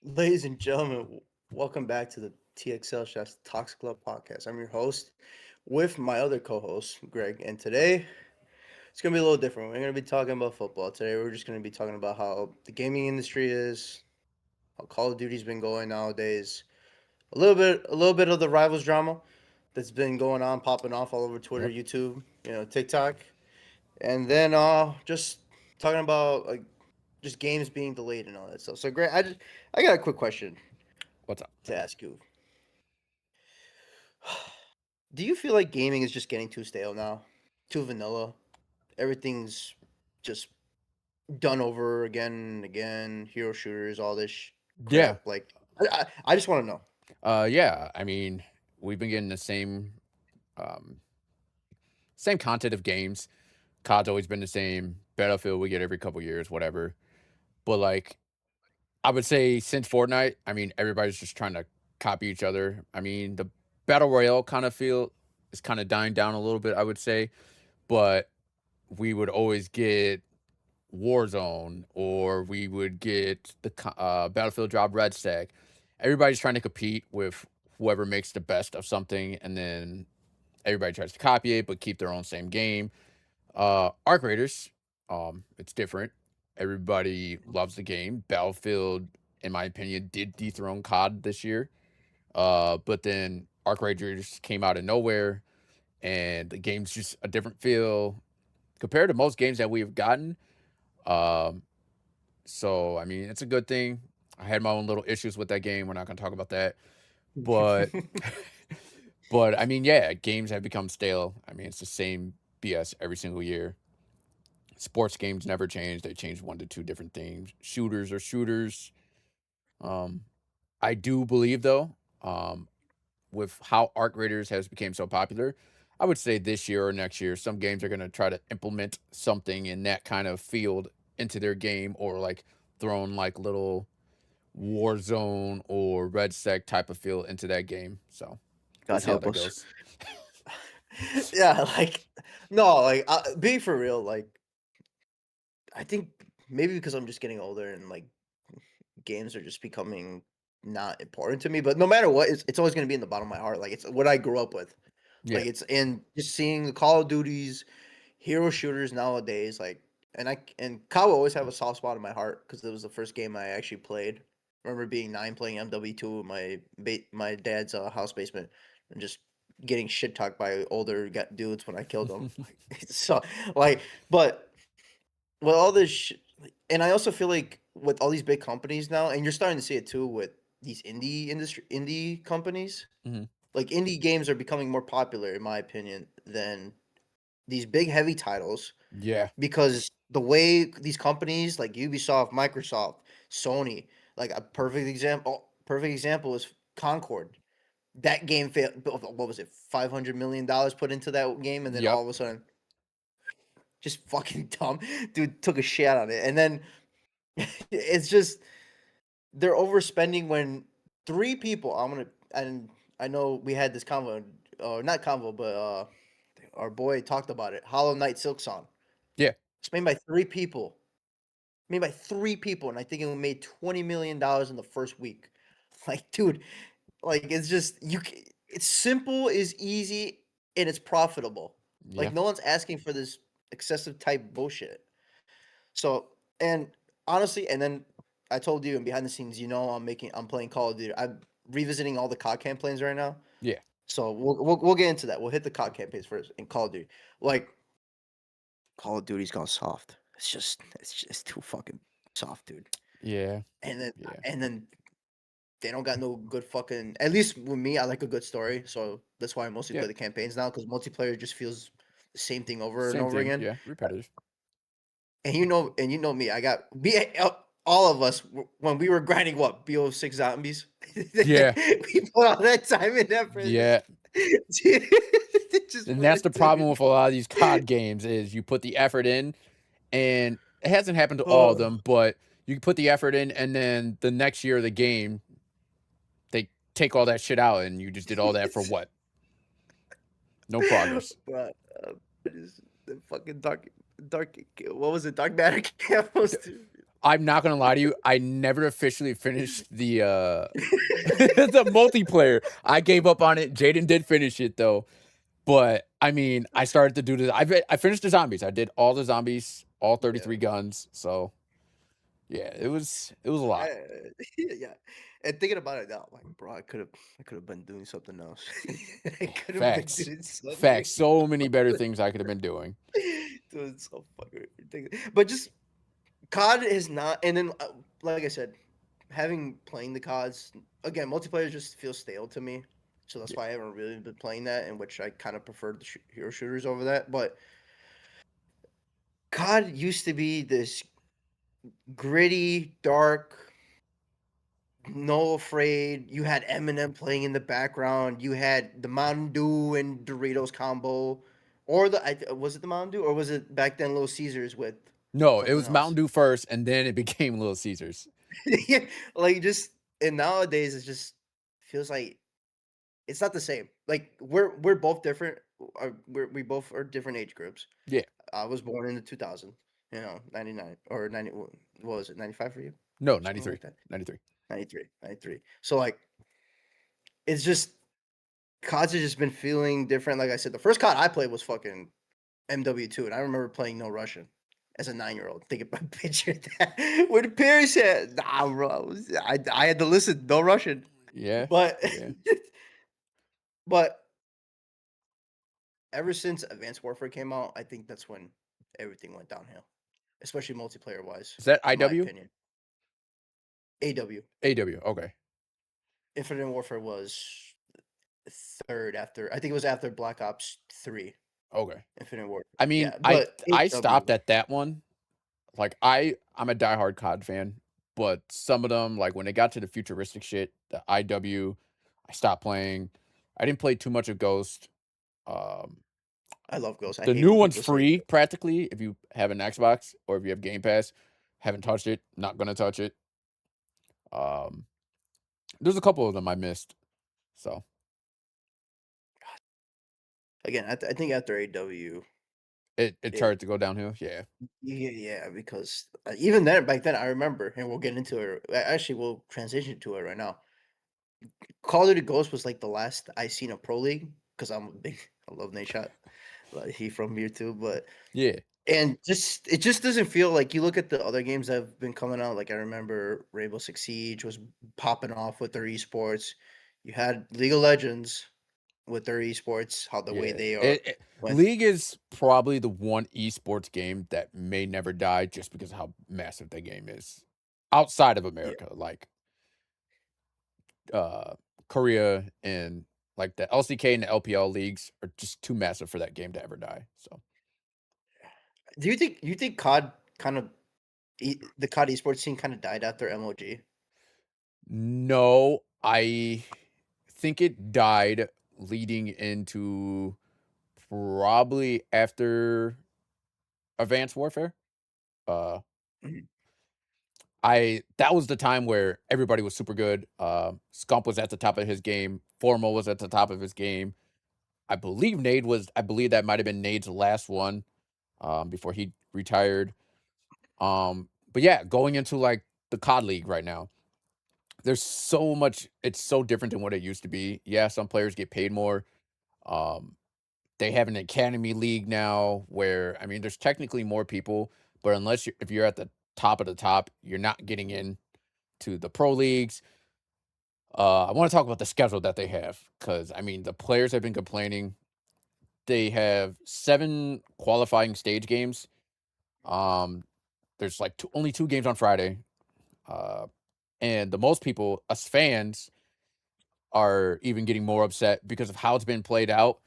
Ladies and gentlemen, welcome back to the TXL Chefs Talks Club podcast. I'm your host with my other co-host, Greg, and today it's gonna be a little different. We're gonna be talking about football. Today we're just gonna be talking about how the gaming industry is, how Call of Duty's been going nowadays, a little bit of the rivals drama that's been going on, popping off all over Twitter, Yep. YouTube, TikTok, and then just talking about like just games being delayed and all that stuff. So, Greg, I got a quick question What's up? to ask you. Do you feel like gaming is just getting too stale now? Too vanilla? Everything's just done over again and again. Hero shooters, all this Yeah. crap. Like, I just want to know. Yeah. I mean, we've been getting the um, same content of games. COD's always been the same. Battlefield we get every couple years, whatever. But like, I would say since Fortnite, I mean, everybody's just trying to copy each other. I mean, the battle royale kind of feel is kind of dying down a little bit, I would say. But we would always get Warzone, or we would get the Battlefield drop Red Stack. Everybody's trying to compete with whoever makes the best of something, and then everybody tries to copy it, but keep their own same game. Arc Raiders, it's different. Everybody loves the game. Battlefield, in my opinion, did dethrone COD this year. But then Arc Raiders came out of nowhere, and the game's just a different feel compared to most games that we've gotten. Um, So, I mean, it's a good thing. I had my own little issues with that game. We're not gonna talk about that. But but I mean, yeah, games have become stale. I mean, it's the same BS every single year. Sports games never change. They change one to two different things. Shooters are shooters. Um, I do believe though, with how Arc Raiders has become so popular, I would say this year or next year, some games are gonna try to implement something in that kind of field into their game, or like throwing like little Warzone or Red Sec type of feel into that game. So we'll God see how help that us. goes. Yeah, like, no, like, being for real, like, I think maybe because I'm just getting older and like games are just becoming not important to me. But no matter what, it's always going to be in the bottom of my heart. Like, it's what I grew up with. Yeah. Like, it's in just seeing the Call of Duties, hero shooters nowadays. Like, and COD will always have a soft spot in my heart because it was the first game I actually played. I remember being 9 playing MW2 in my dad's house basement and just getting shit talked by older dudes when I killed them. So like, but with all this, and I also feel like with all these big companies now, and you're starting to see it too with these indie companies. Hmm. Like indie games are becoming more popular, in my opinion, than these big heavy titles Yeah. because the way these companies like Ubisoft, Microsoft, Sony, like a perfect example is Concord. That game failed. What was it? $500 million put into that game, and then all Yep. of a sudden, just fucking dumb dude took a shit on it, and then it's just they're overspending when three people. And I know we had this convo, or not convo, but our boy talked about it. Hollow Knight Silksong. Yeah. It's made by three people. Made by three people, and I think it made $20 million in the first week. Like, dude, like it's just it's simple, is easy, and it's profitable. Like Yeah. no one's asking for this excessive type bullshit. So and honestly, and then I told you, and behind the scenes, I'm playing Call of Duty. I'm revisiting all the COD campaigns right now. Yeah. So we'll get into that. We'll hit the COD campaigns first in Call of Duty. Like Call of Duty's gone soft. It's too fucking soft, dude. Yeah. And then Yeah. and then they don't got no good fucking. At least with me, I like a good story, so that's why I mostly Yeah. play the campaigns now because multiplayer just feels the same thing over and Same over thing. again. Yeah. Repetitive. And you know me, I got all of us when we were grinding what BO6 zombies. Yeah. We put all that time and effort Yeah. just And for that's it the to. problem with a lot of these COD games is you put the effort in, and it hasn't happened to all of Oh, them, but you put the effort in, and then the next year of the game, they take all that shit out, and you just did all that for what? No progress. but just the fucking dark. What was it? Dark matter camos, dude. I'm not gonna lie to you, I never officially finished the, the multiplayer. I gave up on it, Jaden did finish it, though, but, I mean, I started to do the I finished the zombies, I did all the zombies, all Yeah. 33 guns, so, yeah, it was a lot. Yeah. And thinking about it now, I'm like, bro, I could have been doing something else. I could have been Facts. doing something Facts, so many better things I could have been doing. doing so fucking ridiculous. But just COD is not, and then like I said, having playing the CODs again, multiplayer just feels stale to me. So that's Yeah. why I haven't really been playing that, in which I kind of prefer the hero shooters over that. But COD used to be this gritty, dark, no afraid. You had Eminem playing in the background. You had the Mountain Dew and Doritos combo, or was it the Mountain Dew, or was it back then Little Caesars with No, it something was Mountain else? Dew first, and then it became Little Caesars. Yeah, like just and nowadays it just feels like it's not the same. Like we're both different. We both are different age groups. Yeah. I was born in the 2000, 99 or 90. What was it? 95 for you? No, Something 93, like that. 93. 93, 93. So like it's just CODs have just been feeling different. Like I said, the first COD I played was fucking MW2, and I remember playing No Russian as a 9-year-old. Think about picture that. Where the parents said, nah, bro. I had to listen, No Russian. Yeah, But yeah. but ever since Advanced Warfare came out, I think that's when everything went downhill, especially multiplayer wise, Is that in my IW? opinion. AW. AW, okay, Infinite Warfare was third after, I think it was after Black Ops 3, okay. Infinite Warfare. I mean, Yeah, I but I AW. stopped at that one. Like, I'm a diehard COD fan, but some of them, like, when they got to the futuristic shit, the IW, I stopped playing. I didn't play too much of Ghost. Um, I love Ghost. I the hate new when one's people say free practically if you have an Xbox or if you have Game Pass. Haven't touched it, not gonna touch it. Um, there's a couple of them I missed, so again, I think after AW, it it started to go downhill. Yeah. yeah, because even then, back then, I remember, and we'll get into it. Actually, we'll transition to it right now. Call of Duty Ghost was like the last I seen a pro league because I'm a big, I love Nate Shot, like he from here too. But Yeah. and just it just doesn't feel like, you look at the other games that have been coming out. Like I remember Rainbow Six Siege was popping off with their esports. You had League of Legends with their esports, how the way Yeah. they are It went. League is probably the one esports game that may never die just because of how massive the game is. Outside of Yeah. America, like, uh, Korea and, like, the LCK and the LPL leagues are just too massive for that game to ever die, so Do you think COD kind of the COD esports scene kind of died after MOG? no, I think it died leading into probably after Advanced Warfare. Uh, Mhm. I that was the time where everybody was super good. Scump was at the top of his game. Formal was at the top of his game. I believe that might have been Nade's last one before he retired. But yeah, going into like the COD League right now, there's so much. It's so different than what it used to be. Yeah, some players get paid more. Um, they have an academy league now where I mean, there's technically more people, but if you're at the top of the top, you're not getting in to the pro leagues. I want to talk about the schedule that they have because I mean, the players have been complaining. They have 7 qualifying stage games. Um, there's like only 2 games on Friday. Uh, and the most people, us fans, are even getting more upset because of how it's been played out.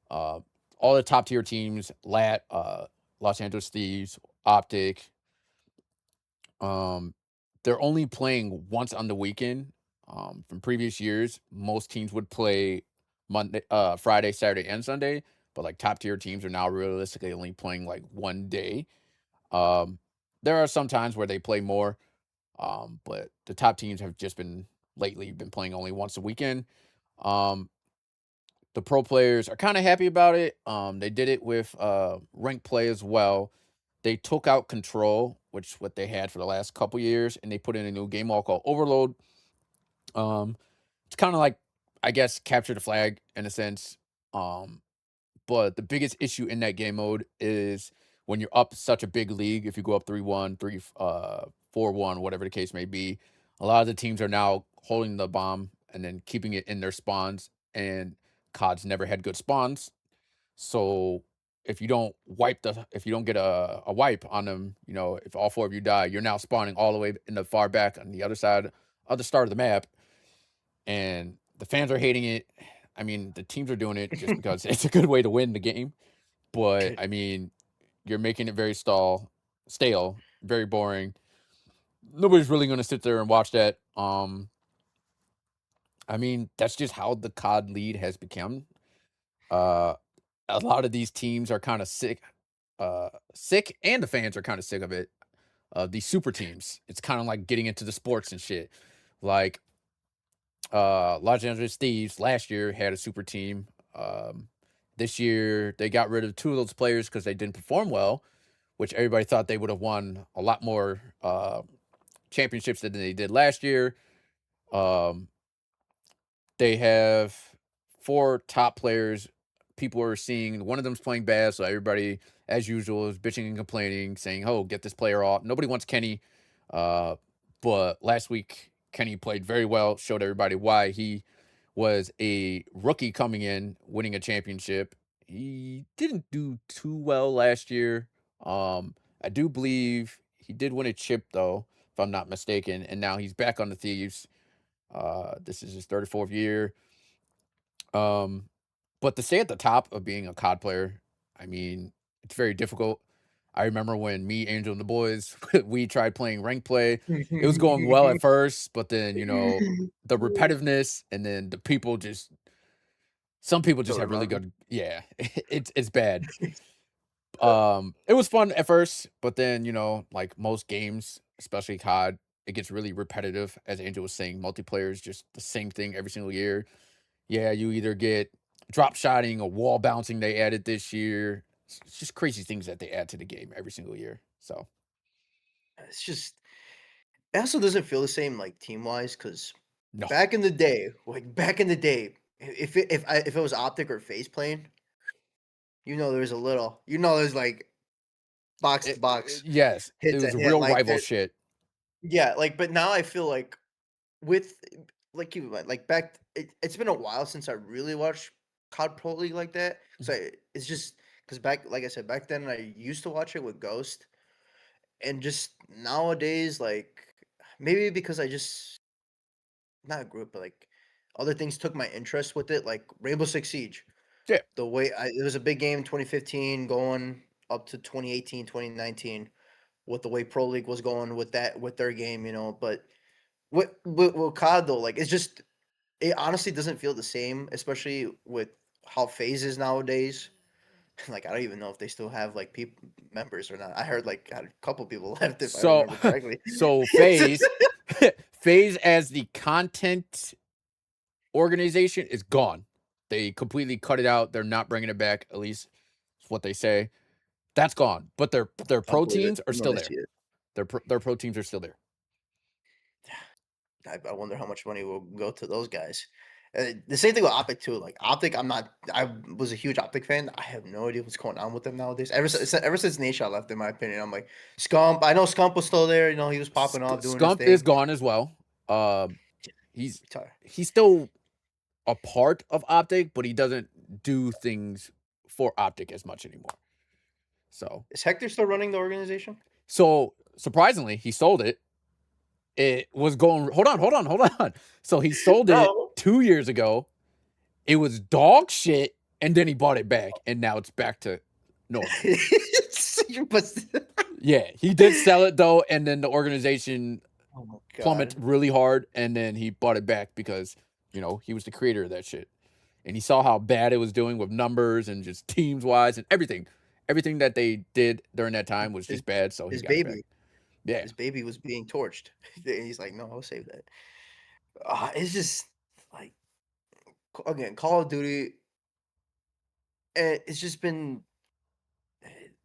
Uh, all the top tier teams, Los Angeles Thieves, Optic, um, they're only playing once on the weekend. From previous years, most teams would play Friday, Saturday, and Sunday, but like top tier teams are now realistically only playing like one day. Um, there are some times where they play more, but the top teams have just been lately been playing only once a weekend. Um, the pro players are kind of happy about it. They did it with rank play as well. they took out Control, which what they had for the last couple years, and they put in a new game mode called Overload. Um, it's kind of like, I guess, capture the flag in a sense. Um, but the biggest issue in that game mode is when you're up such a big league, if you go up 3-1, 4-1, whatever the case may be, a lot of the teams are now holding the bomb and then keeping it in their spawns. And COD's never had good spawns. So if you don't get a wipe on them, if all four of you die, you're now spawning all the way in the far back on the other side of the start of the map, and the fans are hating it. I mean, the teams are doing it just because it's a good way to win the game. But I mean, you're making it very stale, very boring. Nobody's really going to sit there and watch that. I mean, that's just how the COD lead has become. Uh, a lot of these teams are kind of sick, and the fans are kind of sick of it. These super teams. It's kind of like getting into the sports and shit. Like Los Angeles Thieves last year had a super team. This year they got rid of two of those players because they didn't perform well, which everybody thought they would have won a lot more championships than they did last year. Um, they have four top players. People are seeing one of them's playing bad, so everybody, as usual, is bitching and complaining, saying, "Oh, get this player off." Nobody wants Kenny, uh, but last week Kenny played very well, showed everybody why he was a rookie coming in, winning a championship. He didn't do too well last year. I do believe he did win a chip though, if I'm not mistaken, and now he's back on the Thieves. This is his 34th year. Um, but to stay at the top of being a COD player, I mean, it's very difficult. I remember when me, Angel, and the boys we tried playing rank play. It was going well at first, but then the repetitiveness, and then the people just some people just Go have really around. good. Yeah, it's bad. It was fun at first, but then like most games, especially COD, it gets really repetitive. As Angel was saying, multiplayer is just the same thing every single year. Yeah, you either get drop shotting or wall bouncing they added this year. It's just crazy things that they add to the game every single year. So It's just it also doesn't feel the same like team wise because no, back in the day, if it was optic or face playing, there's a little, there's like box to box yes, it hit to was a hit, real like rival there. shit. Yeah, like but now I feel like with like keep in mind, like it's been a while since I really watched COD Pro League like that. So Mhm. it's just because back, like I said, back then I used to watch it with Ghost, and just nowadays, like maybe because I just not a group, but like other things took my interest with it, like Rainbow Six Siege. Yeah. It was a big game 2015 going up to 2018, 2019 with the way Pro League was going with their game, but with COD though, like it's just it honestly doesn't feel the same, especially with how FaZe is nowadays. Like I don't even know if they still have like people members or not. I heard like a couple people left if I So remember correctly. so phase phase as the content organization is gone. They completely cut it out. They're not bringing it back. At least it's what they say. That's gone. But their Don't pro believe it teams are when still I there. see it. Their pro teams are still there. I wonder how much money will go to those guys. The same thing with Optic too. Like Optic, I'm not. I was a huge Optic fan. I have no idea what's going on with them nowadays. Ever since Nation left, in my opinion, I'm like Scump. I know Scump was still there. He was popping off doing his Scump is thing. gone as well. He's Retire. he's still a part of Optic, but he doesn't do things for Optic as much anymore. So Is Hector still running the organization? so surprisingly, he sold it. It was going hold on. So he sold it No. 2 years ago. It was dog shit, and then he bought it back, and now it's back to normal. But Yeah, he did sell it though, and then the organization oh my plummeted god. really hard, and then he bought it back because he was the creator of that shit, and he saw how bad it was doing with numbers and just teams wise and everything. Everything that they did during that time was His just bad, so he his got it back. baby. Yeah. His baby was being torched. And he's like, "No, I'll save that." It's just like again, Call of Duty. It's just been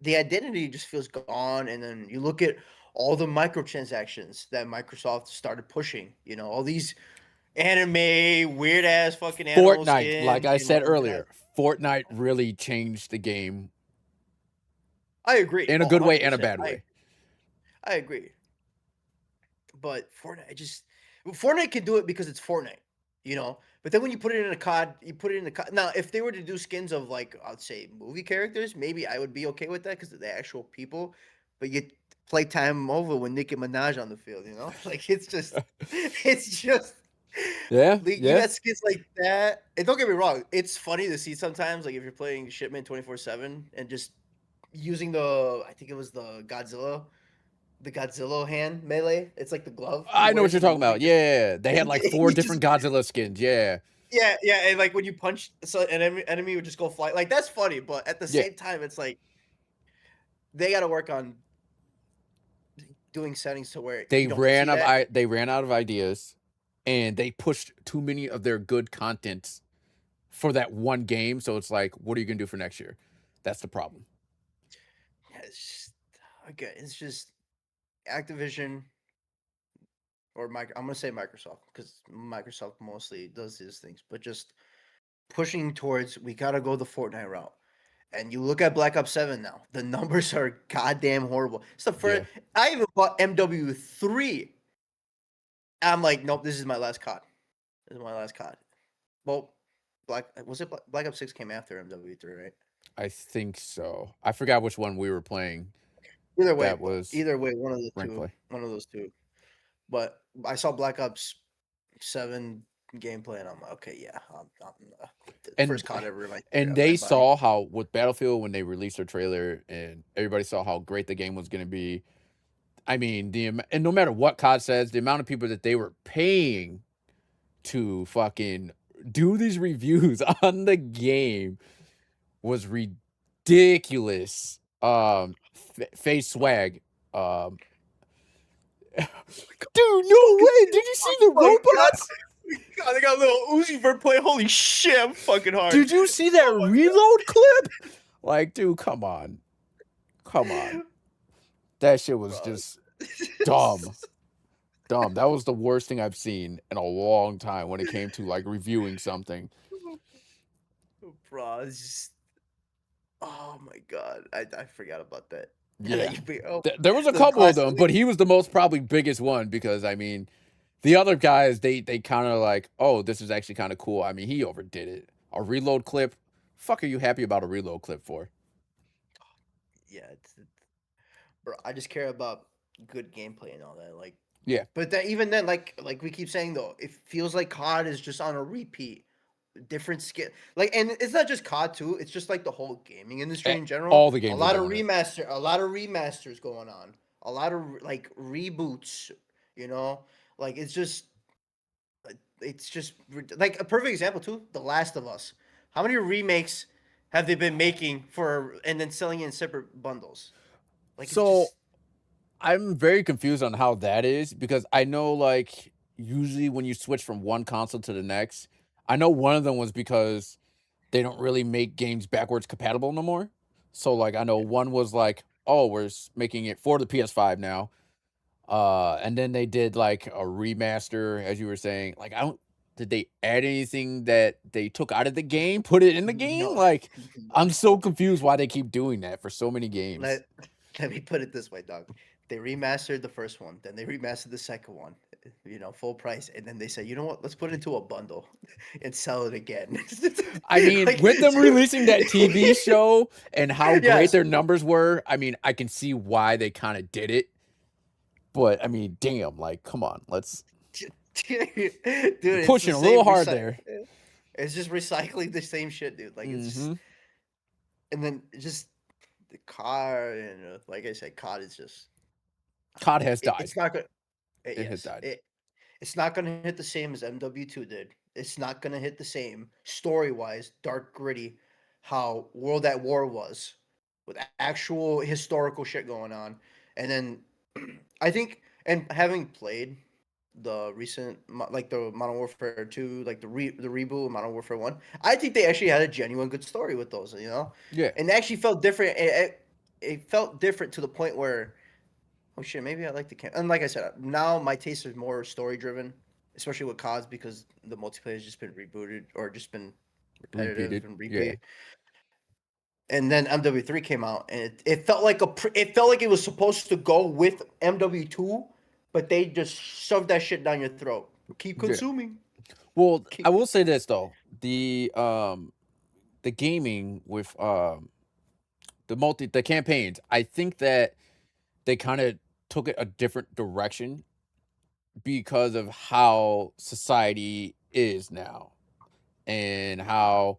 the identity just feels gone. And then you look at all the microtransactions that Microsoft started pushing. You know, all these anime weird ass fucking animal Fortnite, like skins. I You said know that earlier, Fortnite really changed the game I agree. in a Oh, good way and a 100%. bad way. I agree. But Fortnite can do it because it's Fortnite, you know. But then when you put it in a COD, you put it in the COD. Now, if they were to do skins of like I'd say movie characters, maybe I would be okay with that because they're the actual people. But you play time over with Nicki Minaj on the field, you know. Like it's just Yeah, like you yeah. got skins like that. And don't get me wrong, it's funny to see sometimes like if you're playing Shipment 24/7 and just using I think it was the Godzilla hand melee. It's like the glove he I know what wears you're in the talking movie. about. Yeah, they had like 4 You just different Godzilla skins. Yeah, yeah, yeah, and like when you punch so an enemy would just go fly. Like that's funny, but at the yeah. same time, it's like they got to work on doing settings to where you don't see that. They ran out of ideas, and they pushed too many of their good contents for that one game. So it's like, what are you gonna do for next year? That's the problem. Yeah, it's just okay. It's just Activision or I'm gonna say Microsoft because Microsoft mostly does these things, but just pushing towards we gotta go the Fortnite route. And you look at Black Ops 7 now, the numbers are goddamn horrible. It's the first Yeah. I even bought MW3. I'm like, nope, this is my last COD. This is my last COD. Well, Black Ops 6 came after MW3, right? I think so. I forgot which one we were playing that was Either way, one of the rank two, play. one of those two. But I saw Black Ops 7 gameplay, and I'm like, okay, yeah, the first And COD ever and my they body. saw how with Battlefield when they released their trailer and everybody saw how great the game was gonna be. I mean, and no matter what COD says, the amount of people that they were paying to fucking do these reviews on the game was ridiculous. Face swag. Um, dude, no Fucking, way. Did you see the oh my god, robots? God, they got a little Uzi Vert play. Holy shit, I'm fucking hard. Did you see that Oh my reload clip? Like, dude, come on. Come on. god, That shit was bro. just dumb. Dumb. That was the worst thing I've seen in a long time when it came to like reviewing something. Bro, it's just oh my god, I forgot about that. Yeah. Oh, There was a the couple of classic. them, but he was the most probably biggest one because I mean, the other guys they kind of like, oh, this is actually kind of cool. I mean, he overdid it. A reload clip. Fuck, are you happy about a reload clip for? Yeah, bro. I just care about good gameplay and all that. Like, Yeah. but that even then, like we keep saying though, it feels like COD is just on a repeat, different skin. Like, and it's not just COD too. It's just like the whole gaming industry Eh, in general. all the games are doing it. A lot of remasters going on. A lot of like reboots. You know, like it's just like a perfect example too. The Last of Us. How many remakes have they been making for and then selling in separate bundles? Like it's So just I'm very confused on how that is because I know like usually when you switch from one console to the next, I know one of them was because they don't really make games backwards compatible no more. So like I know yeah. one was like, oh, making it for the PS5 now. And then they did like a remaster, as you were saying. Like I don't did they add anything that they took out of the game, put it in the game? No, Like I'm so no. confused why they keep doing that for so many games. Let let me put it this way, dog. They remastered the first one, then they remastered the second one, you know, full price, and then they say, you know what? Let's put it into a bundle and sell it again. I mean, Like, with them releasing that TV show and how great yes, their numbers were, I mean, I can see why they kind of did it. But I mean, damn, like, come on, dude, you're it's the pushing a little same. hard there. It's just recycling the same shit, dude. Like it's just, Hmm. and then just the car and like I said, COD is just COD has died. it's not gonna. It has Yes, died. it's not gonna hit the same as MW2 did. It's not gonna hit the same story wise, dark gritty, how World at War was, with actual historical shit going on. And then I think, and having played the recent like the Modern Warfare 2, like the reboot of Modern Warfare 1, I think they actually had a genuine good story with those, you know? Yeah. And it actually felt different. it felt different to the point where, oh shit, maybe I like the camp. And like I said, now my taste is more story driven, especially with CODs because the multiplayer has just been rebooted or just been repetitive Repeated. and Yeah. repeat. And then MW3 came out, and it felt like it felt like it was supposed to go with MW2, but they just shoved that shit down your throat. Keep Yeah. consuming. Well, I Keep. will say this though. The gaming with the campaigns, I think that they kind of took it a different direction because of how society is now and how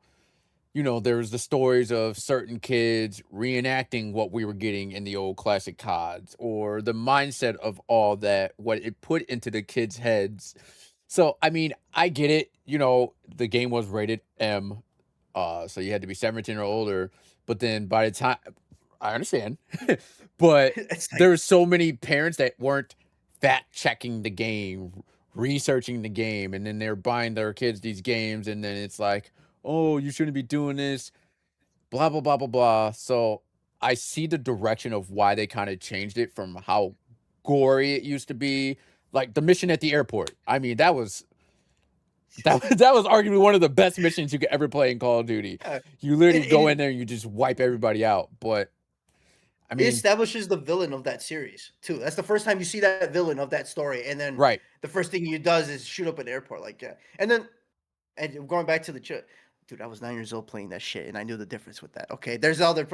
there's the stories of certain kids reenacting what we were getting in the old classic CODs, or the mindset of all that, what it put into the kids' heads. So, I mean, I get it. The game was rated M, so you had to be 17 or older. But then by the time, I understand, but It's like, there's so many parents that weren't fact checking the game, researching the game, and then they're buying their kids these games, and then it's like, oh, you shouldn't be doing this, blah, blah, blah, blah, blah. So I see the direction of why they kind of changed it from how gory it used to be. Like the mission at the airport. I mean, that was arguably one of the best missions you could ever play in Call of Duty. yeah. You literally go in it there and you just wipe everybody out. But I it mean, establishes the villain of that series too. That's the first time you see that villain of that story, and then right. the first thing he does is shoot up an airport, like yeah. And then, and going back to dude, I was 9 years old playing that shit, and I knew the difference with that. Okay, there's other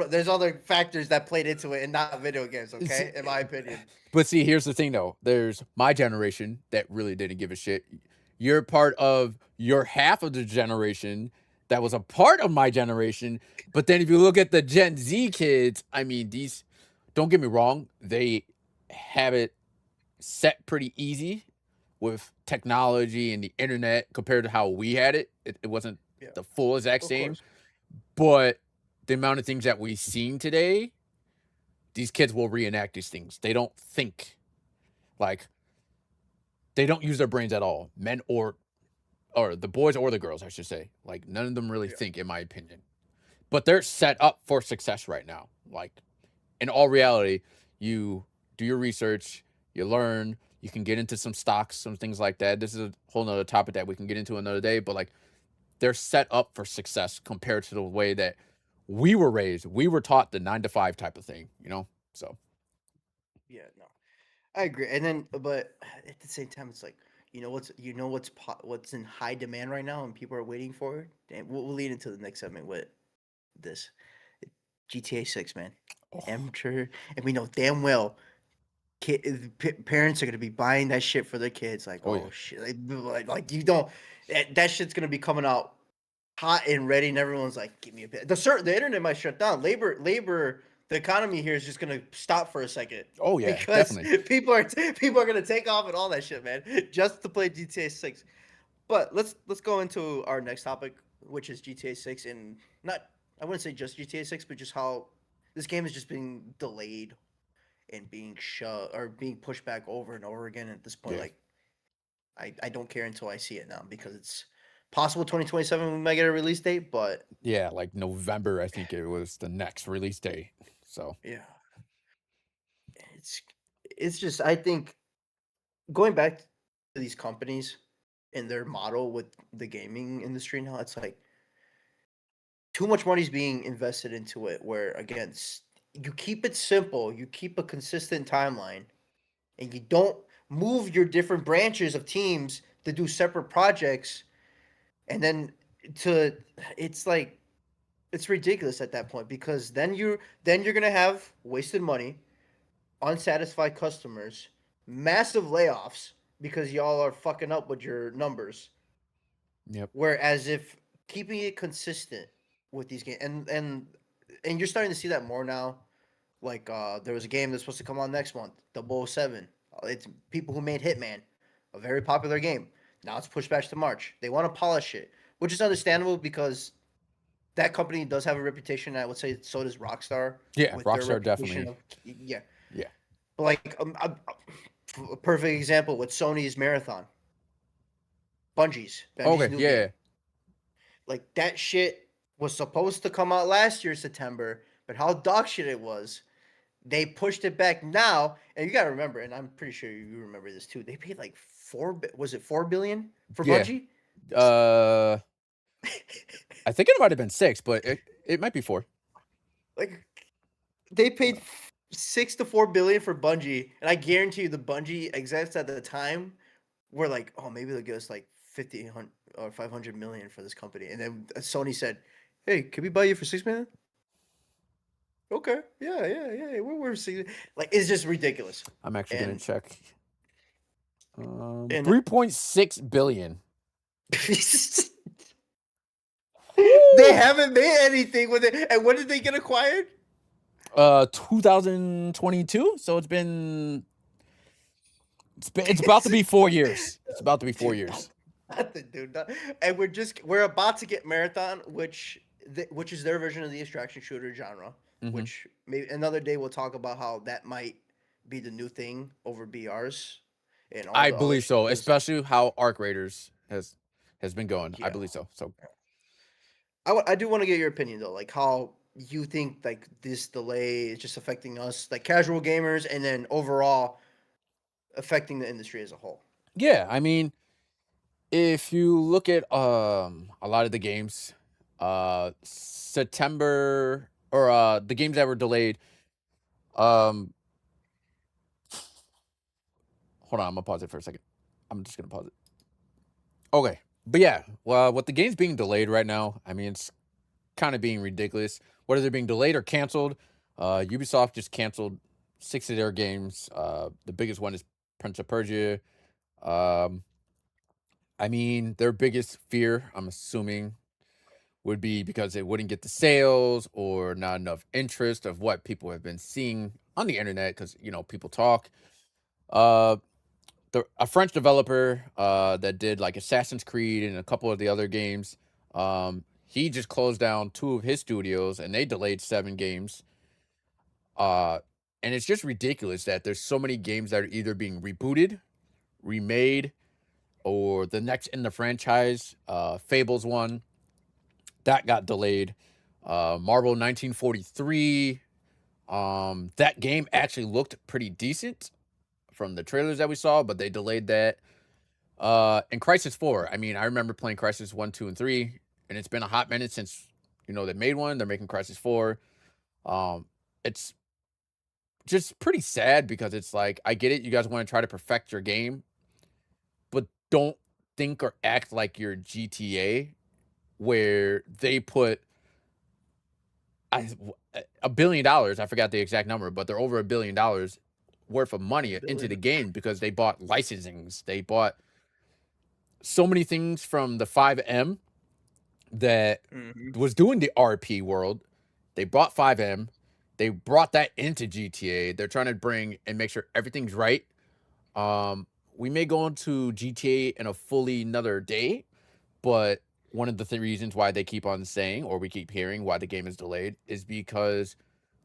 factors that played into it, and not video games. See, Okay, in my opinion. but see, here's the thing though. There's my generation that really didn't give a shit. You're part of your half of the generation that was a part of my generation. But then if you look at the Gen Z kids, I mean, these, don't get me wrong, they have it set pretty easy with technology and the internet compared to how we had it. It wasn't Yeah, the full exact of same, course. but the amount of things that we've seen today, these kids will reenact these things. They don't think, like, they don't use their brains at all. Men or the boys or the girls, I should say. Like none of them really Yeah, think, in my opinion. But they're set up for success right now. Like in all reality, you do your research, you learn, you can get into some stocks, some things like that. This is a whole nother topic that we can get into another day. But like they're set up for success compared to the way that we were raised. We were taught the 9 to 5 type of thing. So yeah, no, I agree. And then, but at the same time, it's like what's in high demand right now, and people are waiting for it. And we'll lead into the next segment with this GTA 6, man. oh, Amateur, and we know damn well parents are gonna be buying that shit for their kids. Like, oh yeah. oh shit, like you don't that shit's gonna be coming out hot and ready, and everyone's like, give me a bit. The internet might shut down. Labor, the economy here is just gonna stop for a second Oh yeah, because definitely. people are gonna take off and all that shit, man, just to play GTA 6. But let's go into our next topic, which is GTA 6, and not I wouldn't say just GTA 6, but just how this game is just being delayed and being shoved or being pushed back over and over again. At this point, Yeah. like I don't care until I see it now because it's possible 2027 we might get a release date, but Yeah, like November, I think it was the next release date. So yeah, it's it's just I think going back to these companies and their model with the gaming industry now, it's like too much money is being invested into it. Where again, you keep it simple, you keep a consistent timeline, and you don't move your different branches of teams to do separate projects, and then to it's like it's ridiculous at that point because then you're gonna have wasted money, unsatisfied customers, massive layoffs because y'all are fucking up with your numbers. yep. Whereas if keeping it consistent with these games, and you're starting to see that more now. Like there was a game that's supposed to come on next month, 007. It's people who made Hitman, a very popular game. Now it's pushed back to March. They want to polish it, which is understandable because that company does have a reputation. I would say so does Rockstar Yeah, with their Rockstar reputation definitely. of yeah. Yeah. But like a perfect example with Sony's Marathon, Bungie's Okay, new yeah. game. Like that shit was supposed to come out last year September, but how dog shit it was. They pushed it back now, and you gotta remember, and I'm pretty sure you remember this too. They paid like was it 4 billion for Yeah. Bungie? Uh, I think it might have been 6, but it might be 4. Like they Uh, paid 6 to 4 billion for Bungie, and I guarantee you the Bungie execs at the time were like, "Oh, maybe they'll give us like 50 or 500 million for this company." And then Sony said, "Hey, can we buy you for 6 million?" Okay, yeah. We're seeing like it's just ridiculous, I'm actually gonna and check. and 3.6 billion. they Woo! haven't made anything with it. And when did they get acquired? 2022. So it's about to be 4 years. It's about to be 4 Dude, years. nothing, dude. And we're about to get Marathon, which is their version of the extraction shooter genre. Hmm. Which maybe another day we'll talk about how that might be the new thing over BRs and all I the other believe so, because especially how Arc Raiders has been going. I yeah, believe so. So I do want to get your opinion though, like how you think like this delay is just affecting us, like casual gamers, and then overall affecting the industry as a whole. yeah, I mean, if you look at a lot of the games, September or the games that were delayed, um, hold on, I'm gonna pause it for a second. I'm just gonna pause it. Okay, but yeah, well, with the games being delayed right now, I mean, it's kind of being ridiculous. Whether they're being delayed or canceled, Ubisoft just canceled 6 of their games. The biggest one is Prince of Persia. Um, I mean, their biggest fear, I'm assuming, would be because they wouldn't get the sales or not enough interest of what people have been seeing on the internet because people talk. Uh, a French developer that did like Assassin's Creed and a couple of the other games, he just closed down 2 of his studios and they delayed 7 games. Uh, and it's just ridiculous that there's so many games that are either being rebooted, remade, or the next in the franchise. Fables one that got delayed. Marvel 1943. That game actually looked pretty decent from the trailers that we saw, but they delayed that. And Crisis 4. I mean, I remember playing Crisis 1, 2, and 3, and it's been a hot minute since they made one. They're making Crisis 4. It's just pretty sad because it's like I get it, you guys want to try to perfect your game, but don't think or act like you're GTA where they put $1 billion. I forgot the exact number, but they're over $1 billion worth of money into Billion. the game because they bought licensings. They bought so many things from the 5M that Mhm. was doing the RP world. They bought 5M. They brought that into GTA. They're trying to bring and make sure everything's right. We may go into GTA in a fully another day, but one of the reasons why they keep on saying, or we keep hearing why the game is delayed, is because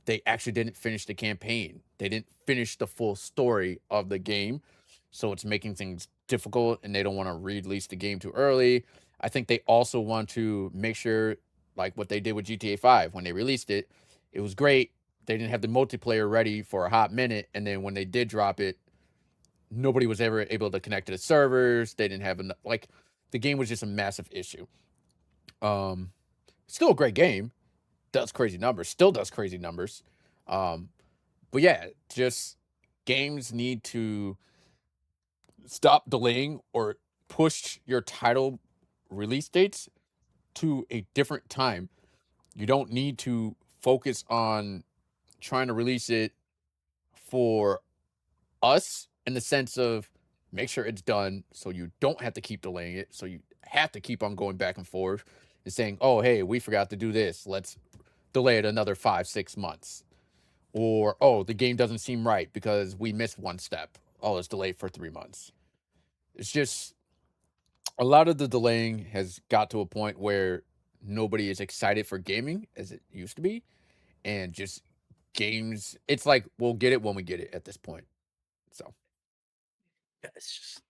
they actually didn't finish the campaign. They didn't finish the full story of the game. So it's making things difficult and they don't want to release the game too early. I think they also want to make sure, like what they did with GTA 5 when they released it, it was great. They didn't have the multiplayer ready for a hot minute. And then when they did drop it, nobody was ever able to connect to the servers. They didn't have enough, like, the game was just a massive issue. Um, Still a great game, does crazy numbers, still does crazy numbers. Um, but yeah, just games need to stop delaying or push your title release dates to a different time. You don't need to focus on trying to release it for us in the sense of make sure it's done so you don't have to keep delaying it. So you have to keep on going back and forth and saying, oh, hey, we forgot to do this. Let's delay it another 5, 6 months. Or, oh, the game doesn't seem right because we missed one step. Oh, it's delayed for 3 months. It's just a lot of the delaying has got to a point where nobody is excited for gaming as it used to be. And just games, it's like we'll get it when we get it at this point. So, Yeah, it's just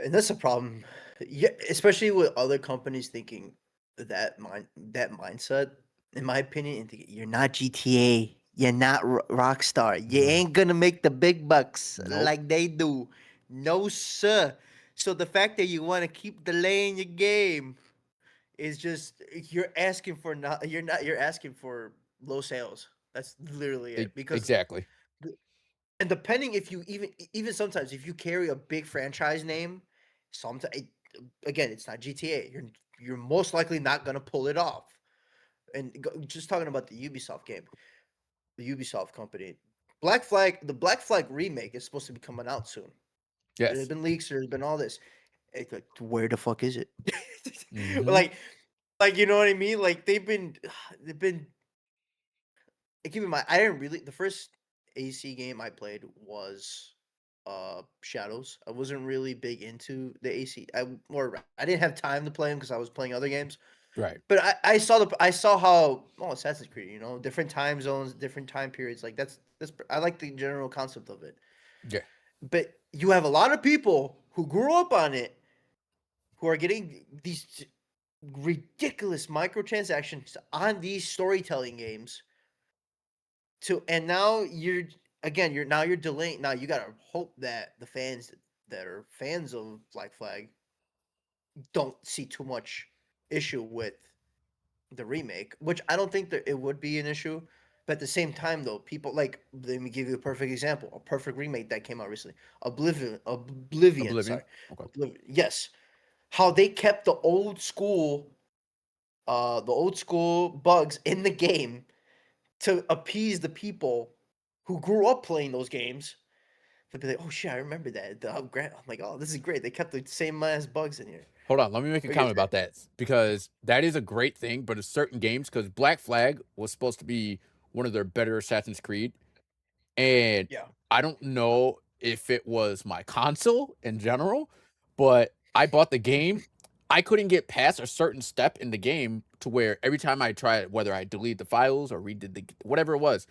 and that's a problem. Yeah, especially with other companies thinking that mindset, in my opinion, and thinking, you're not GTA. You're not Rockstar. You Mhm. ain't gonna make the big bucks Nope. like they do. No, sir. So the fact that you want to keep delaying your game is just you're asking for not you're asking for low sales. That's literally it. Because Exactly. the- and depending if you even sometimes if you carry a big franchise name, sometimes again it's not GTA. You're most likely not gonna pull it off. And just talking about the Ubisoft game, the Ubisoft company. The Black Flag remake is supposed to be coming out soon. There's Yes. been leaks, there's been all this. It's like, where the fuck is it? Mhm. like, like you know what I mean? Like they've been. Keep in mind, I didn't really. The first AC game I played was Shadows. I wasn't really big into the AC. I didn't have time to play them because I was playing other games. Right. But I saw how Assassin's Creed, different time zones, different time periods. Like that's I like the general concept of it. Yeah. But you have a lot of people who grew up on it who are getting these ridiculous microtransactions on these storytelling games and now you're delaying. Now you gotta hope that the fans that are fans of Black Flag don't see too much issue with the remake, which I don't think that it would be an issue. But at the same time, though, people like let me give you a perfect example, a perfect remake that came out recently, Oblivion. Oblivion. Sorry, Okay. Oblivion. Yes, how they kept the old school bugs in the game to appease the people who grew up playing those games. They'd be like, "Oh shit, I remember that." I'm like, "Oh, this is great. They kept the same ass bugs in here." Hold on, let me make a What are you comment gonna say? about that because that is a great thing, but in certain games, because Black Flag was supposed to be one of their better Assassin's Creed, and Yeah. I don't know if it was my console in general, but I bought the game. I couldn't get past a certain step in the game to where every time I tried, whether I delete the files or redid the whatever it was,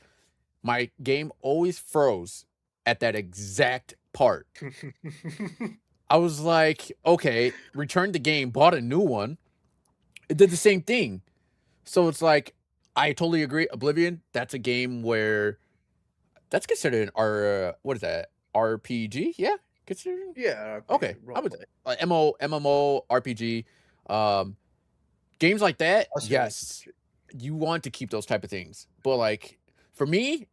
my game always froze at that exact part. I was like, okay, returned the game, bought a new one. It did the same thing. So it's like, I totally agree. Oblivion, that's a game where that's considered an what is that? RPG? Yeah, considered. Yeah, Okay, role I would play. MMO RPG. Um, games like that, I'll say yes, you want to keep those type of things. But like for me,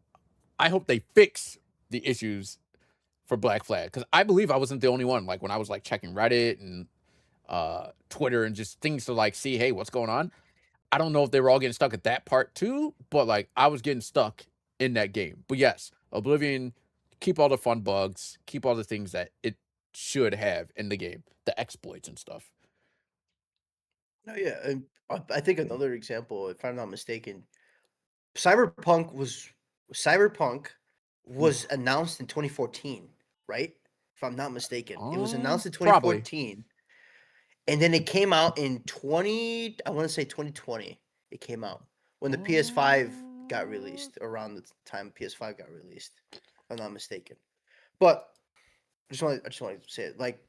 I hope they fix the issues for Black Flag because I believe I wasn't the only one. Like when I was like checking Reddit and Twitter and just things to like see, hey, what's going on? I don't know if they were all getting stuck at that part too, but like I was getting stuck in that game. But yes, Oblivion, keep all the fun bugs, keep all the things that it should have in the game, the exploits and stuff. No, yeah, and I think another example, if I'm not mistaken, Cyberpunk was Cyberpunk was Oof. announced in 2014, right? If I'm not mistaken, it was announced in Probably. 2014, and then it came out in 20. I want to say 2020. It came out when the PS5 got Uh, released, around the time PS5 got released, if I'm not mistaken. But I just want to say it, like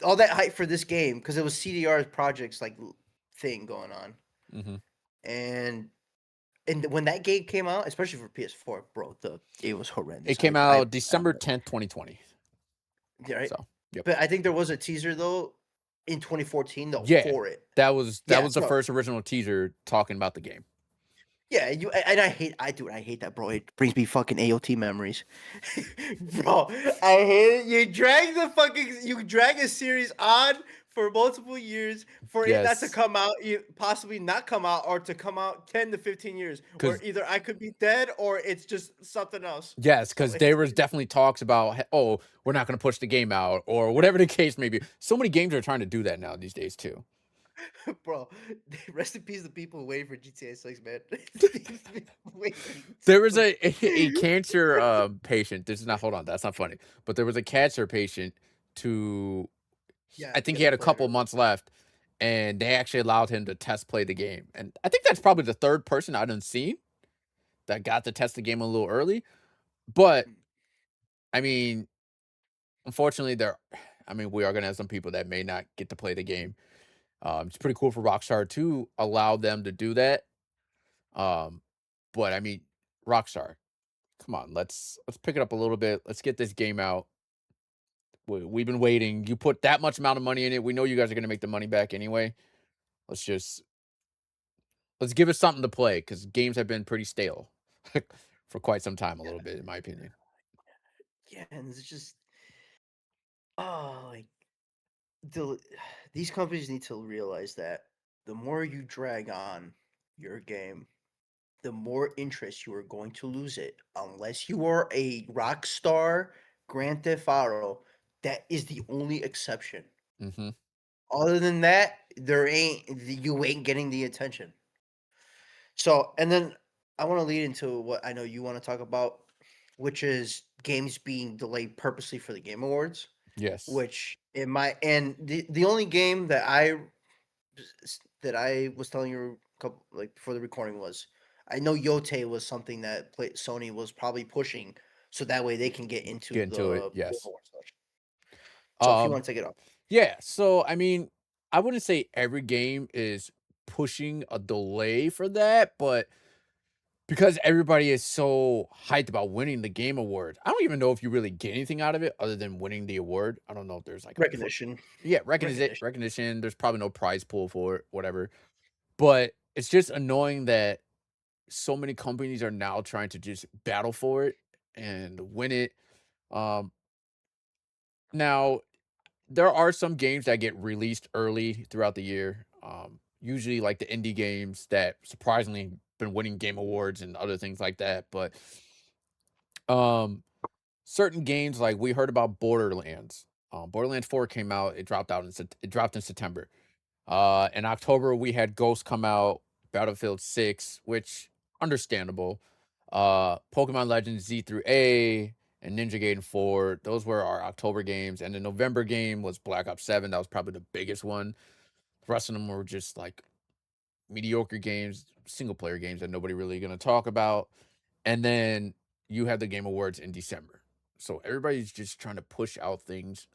all that hype for this game because it was CDR's projects like thing going on, mhm. and when that game came out, especially for PS4, bro, it was It horrendous. came I out December 10th, 2020. Yeah, right. So, yep. But I think there was a teaser though in 2014 though Yeah. for it. That Yeah, was the so first original teaser talking about the game. yeah, and I hate that, bro. It brings me fucking AOT memories, bro. I hate it. You drag a series on for multiple years for it not to Yes. come out, possibly not come out, or to come out 10 to 15 years, where Cause either I could be dead or it's just something else. yes, So because there was definitely talks about, oh, we're not gonna push the game out or whatever the case may be. So many games are trying to do that now these days too. bro, rest in peace the people waiting for GTA 6, man. Waiting There was so a cancer, patient, this is not hold on, that's not funny, but there was a cancer patient to yeah, I to think get he to had a play couple her. months left, and they actually allowed him to test play the game, and I think that's probably the 3rd person I done seen that got to test the game a little early, but, I mean, unfortunately, we are gonna have some people that may not get to play the game. It's pretty cool for Rockstar to allow them to do that. Um, But I mean, Rockstar, come on, let's pick it up a little bit. Let's get this game out. We've been waiting. You put that much amount of money in it. We know you guys are gonna make the money back anyway. Let's just let's give us something to play because games have been pretty stale for quite some time, a little bit, in my opinion. Yeah, and it's just like the these companies need to realize that the more you drag on your game, the more interest you are going to lose it. Unless you are a rock star Grand Theft Auto, that is the only exception. Hmm. Other than that, you ain't getting the attention. So, and then I want to lead into what I know you want to talk about, which is games being delayed purposely for the Game Awards. Yes. Which in my and the only game that I was telling you a couple like before the recording was I know Yote was something that Sony was probably pushing so that way they can get into Get into it. the Game Yes. Awards selection. So if you Um, want to take it off, yeah. So I mean, I wouldn't say every game is pushing a delay for that, but because everybody is so hyped about winning the game award, I don't even know if you really get anything out of it other than winning the award. I don't know if there's like a recognition, yeah, recognition. recognition. There's probably no prize pool for it, whatever. But it's just annoying that so many companies are now trying to just battle for it and win it. Um, Now there are some games that get released early throughout the year. Usually like the indie games that surprisingly been winning game awards and other things like that. But um certain games like we heard about Borderlands. Borderlands 4 came out, it dropped in September. In October we had Ghost come out, Battlefield 6, which understandable. Pokemon Legends Z through A and Ninja Gaiden 4. Those were our October games. And the November game was Black Ops 7. That was probably the biggest one. The rest of them were just like mediocre games, single player games that nobody really gonna talk about. And then you have the Game Awards in December. So everybody's just trying to push out things,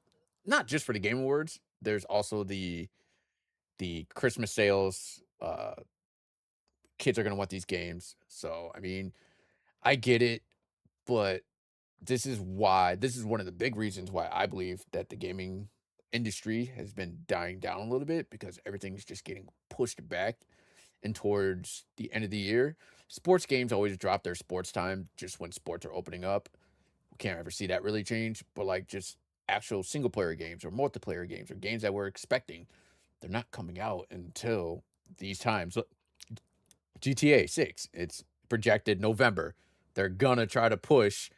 not just for the Game Awards. There's also the Christmas sales. Kids are gonna want these games. So I mean, I get it, but this is one of the big reasons why I believe that the gaming industry has been dying down a little bit because everything's just getting pushed back and towards the end of the year. Sports games always drop their sports time just when sports are opening up. We can't ever see that really change, but like just actual single player games or multiplayer games or games that we're expecting, they're not coming out until these times. Look, GTA 6, it's projected November. They're gonna try to push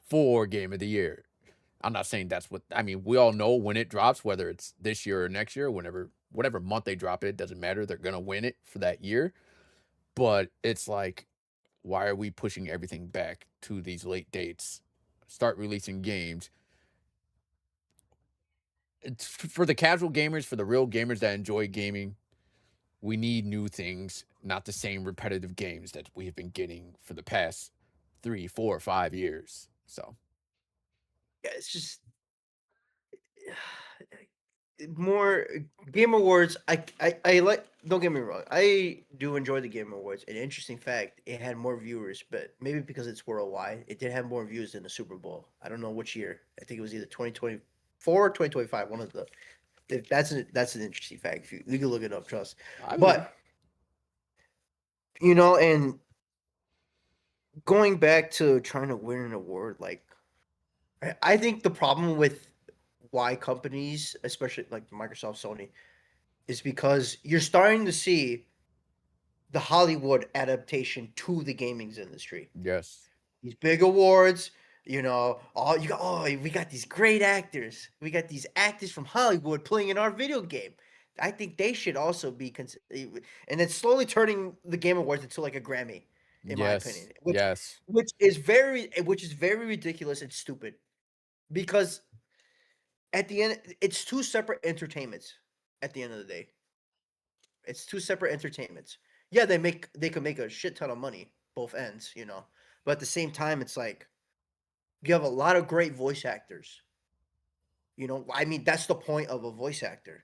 for game of the year. I'm not saying that's what I mean. We all know when it drops, whether it's this year or next year, whenever whatever month they drop it, it doesn't matter. They're gonna win it for that year. But it's like, why are we pushing everything back to these late dates? Start releasing games. It's for the casual gamers, for the real gamers that enjoy gaming. We need new things, not the same repetitive games that we have been getting for the past 3, 4, 5 years. So Yeah, it's just more Game Awards. I like. Don't get me wrong. I do enjoy the Game Awards. An interesting fact: it had more viewers, but maybe because it's worldwide, it did have more views than the Super Bowl. I don't know which year. I think it was either 2024 or 2025. One of the. That's an interesting fact. If you can look it up, trust. I believe. But and going back to trying to win an award, like I think the problem with why companies, especially like Microsoft, Sony, is because you're starting to see the Hollywood adaptation to the gaming industry. Yes. These big awards, we got these great actors. We got these actors from Hollywood playing in our video game. I think they should also be and it's slowly turning the Game Awards into like a Grammy, in my Yes. opinion, Yes. which is very ridiculous and stupid because at the end it's two separate entertainments. At the end of the day, it's two separate entertainments. Yeah, they could make a shit ton of money both ends, but at the same time, it's like you have a lot of great voice actors. I mean that's the point of a voice actor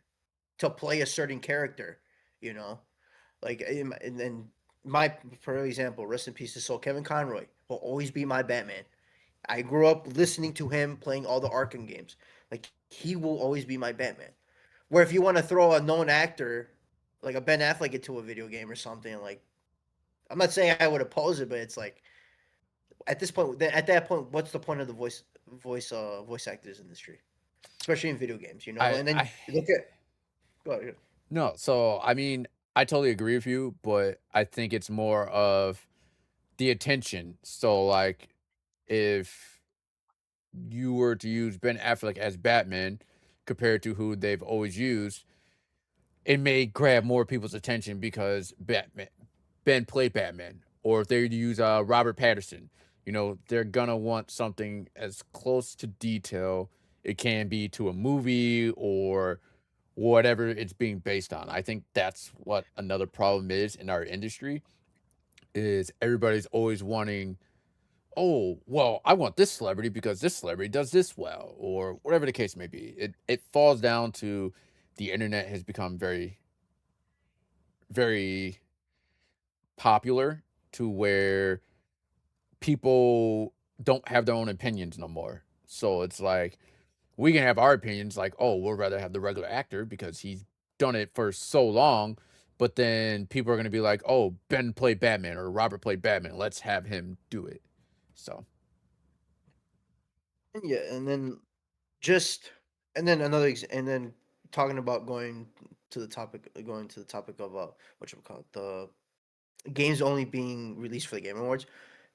to play a certain character. You know, like and then. my for example, rest in peace to soul, Kevin Conroy will always be my Batman. I grew up listening to him playing all the Arkham games. Like he will always be my Batman. Where if you want to throw a known actor like a Ben Affleck into a video game or something, like I'm not saying I would oppose it, but it's like at this point, at that point, what's the point of the voice actors industry, especially in video games, you know? I And then I you look at go ahead. no, so I mean, I totally agree with you, but I think it's more of the attention. So like if you were to use Ben Affleck as Batman compared to who they've always used, it may grab more people's attention because Ben played Batman. Or if they use Robert Patterson, they're gonna want something as close to detail it can be to a movie or whatever it's being based on. I think that's what another problem is in our industry is everybody's always wanting, oh, well, I want this celebrity because this celebrity does this well, or whatever the case may be. It falls down to the internet has become very, very popular to where people don't have their own opinions no more. So it's like we can have our opinions like, oh, we'd rather have the regular actor because he's done it for so long. But then people are going to be like, oh, Ben played Batman or Robert played Batman. Let's have him do it. So, Yeah, and then just and then another and then talking about going to the topic of what you call it, the games only being released for the Game Awards.